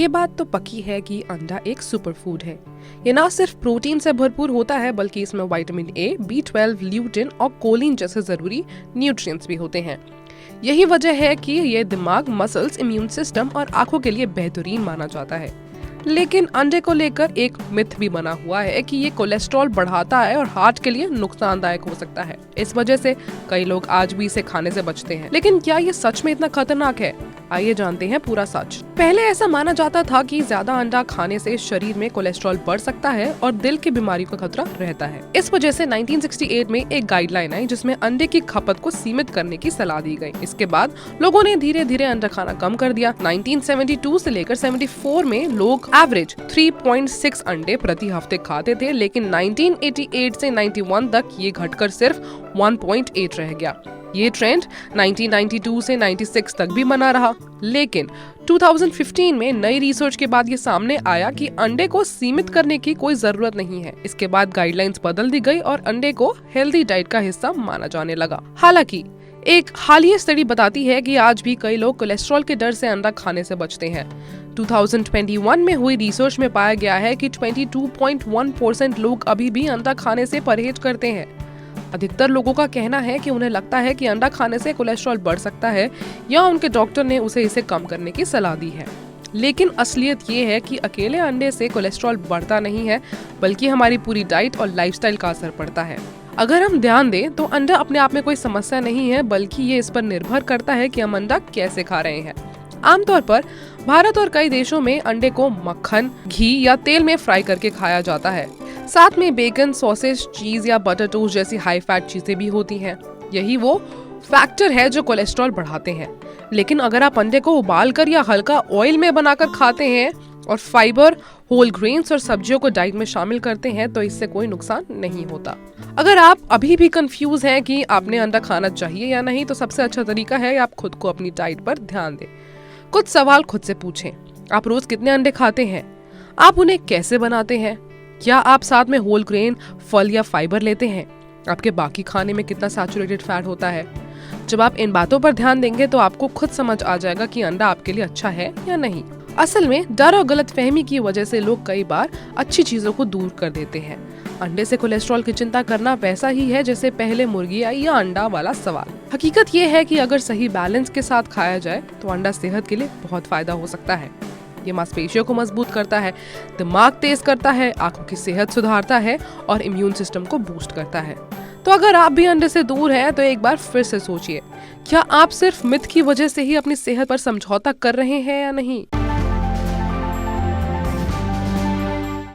ये बात तो पक्की है कि अंडा एक सुपर फूड है। ये ना सिर्फ प्रोटीन से भरपूर होता है बल्कि इसमें विटामिन ए, B12, ल्यूटिन और कोलिन जैसे जरूरी न्यूट्रिएंट्स भी होते हैं। यही वजह है कि ये दिमाग, मसल्स, इम्यून सिस्टम और आंखों के लिए बेहतरीन माना जाता है। लेकिन अंडे को लेकर एक मिथ भी बना हुआ है कि ये कोलेस्ट्रॉल बढ़ाता है और हार्ट के लिए नुकसानदायक हो सकता है। इस वजह से कई लोग आज भी इसे खाने से बचते हैं। लेकिन क्या ये सच में इतना खतरनाक है? आइए जानते हैं पूरा सच। पहले ऐसा माना जाता था कि ज्यादा अंडा खाने से शरीर में कोलेस्ट्रॉल बढ़ सकता है और दिल की बीमारी का खतरा रहता है। इस वजह से 1968 में एक गाइडलाइन आई जिसमें अंडे की खपत को सीमित करने की सलाह दी गई। इसके बाद लोगों ने धीरे धीरे अंडा खाना कम कर दिया। 1972 से लेकर 74 में लोग एवरेज 3.6 अंडे प्रति हफ्ते खाते थे, लेकिन 1988 से 91 तक ये घटकर सिर्फ 1.8 रह गया। ये ट्रेंड 1992 से 96 तक भी बना रहा, लेकिन 2015 में नई रिसर्च के बाद ये सामने आया कि अंडे को सीमित करने की कोई जरूरत नहीं है। इसके बाद गाइडलाइंस बदल दी गई और अंडे को हेल्दी डाइट का हिस्सा माना जाने लगा। हालांकि एक हालिया स्टडी बताती है कि आज भी कई लोग कोलेस्ट्रॉल के डर से अंडा खाने से बचते हैं। 2021 में हुई रिसर्च में पाया गया है कि 22.1% लोग अभी भी अंडा खाने से परहेज करते हैं। अधिकतर लोगों का कहना है कि उन्हें लगता है कि अंडा खाने से कोलेस्ट्रॉल बढ़ सकता है या उनके डॉक्टर ने उसे इसे कम करने की सलाह दी है। लेकिन असलियत ये है कि अकेले अंडे से कोलेस्ट्रॉल बढ़ता नहीं है, बल्कि हमारी पूरी डाइट और लाइफस्टाइल का असर पड़ता है। अगर हम ध्यान दें तो अंडा अपने आप में कोई समस्या नहीं है, बल्कि ये इस पर निर्भर करता है कि हम अंडा कैसे खा रहे हैं। आमतौर पर भारत और कई देशों में अंडे को मक्खन, घी या तेल में फ्राई करके खाया जाता है। साथ में बेकन, सॉसेज, चीज या बटर टोस्ट जैसी हाई फैट चीजें भी होती हैं। यही वो फैक्टर है जो कोलेस्ट्रॉल बढ़ाते हैं। लेकिन अगर आप अंडे को उबालकर या हल्का ऑयल में बनाकर खाते हैं और फाइबर, होल ग्रेन्स और सब्जियों को डाइट में शामिल करते हैं तो इससे कोई नुकसान नहीं होता। अगर आप अभी भी कंफ्यूज हैं कि आपने अंडा खाना चाहिए या नहीं, तो सबसे अच्छा तरीका है आप खुद को अपनी डाइट पर ध्यान दें। कुछ सवाल खुद से पूछें। आप रोज कितने अंडे खाते हैं? आप उन्हें कैसे बनाते हैं? क्या आप साथ में होल ग्रेन, फल या फाइबर लेते हैं? आपके बाकी खाने में कितना सैचुरेटेड फैट होता है? जब आप इन बातों पर ध्यान देंगे तो आपको खुद समझ आ जाएगा कि अंडा आपके लिए अच्छा है या नहीं। असल में डर और गलतफहमी की वजह से लोग कई बार अच्छी चीजों को दूर कर देते हैं। अंडे से कोलेस्ट्रॉल की चिंता करना वैसा ही है जैसे पहले मुर्गी या अंडा वाला सवाल। हकीकत ये है कि अगर सही बैलेंस के साथ खाया जाए तो अंडा सेहत के लिए बहुत फायदा हो सकता है। ये मांसपेशियों को मजबूत करता है, दिमाग तेज करता है, आंखों की सेहत सुधारता है और इम्यून सिस्टम को बूस्ट करता है। तो अगर आप भी अंडे से दूर हैं तो एक बार फिर से सोचिए, क्या आप सिर्फ मिथ की वजह से ही अपनी सेहत पर समझौता कर रहे हैं या नहीं?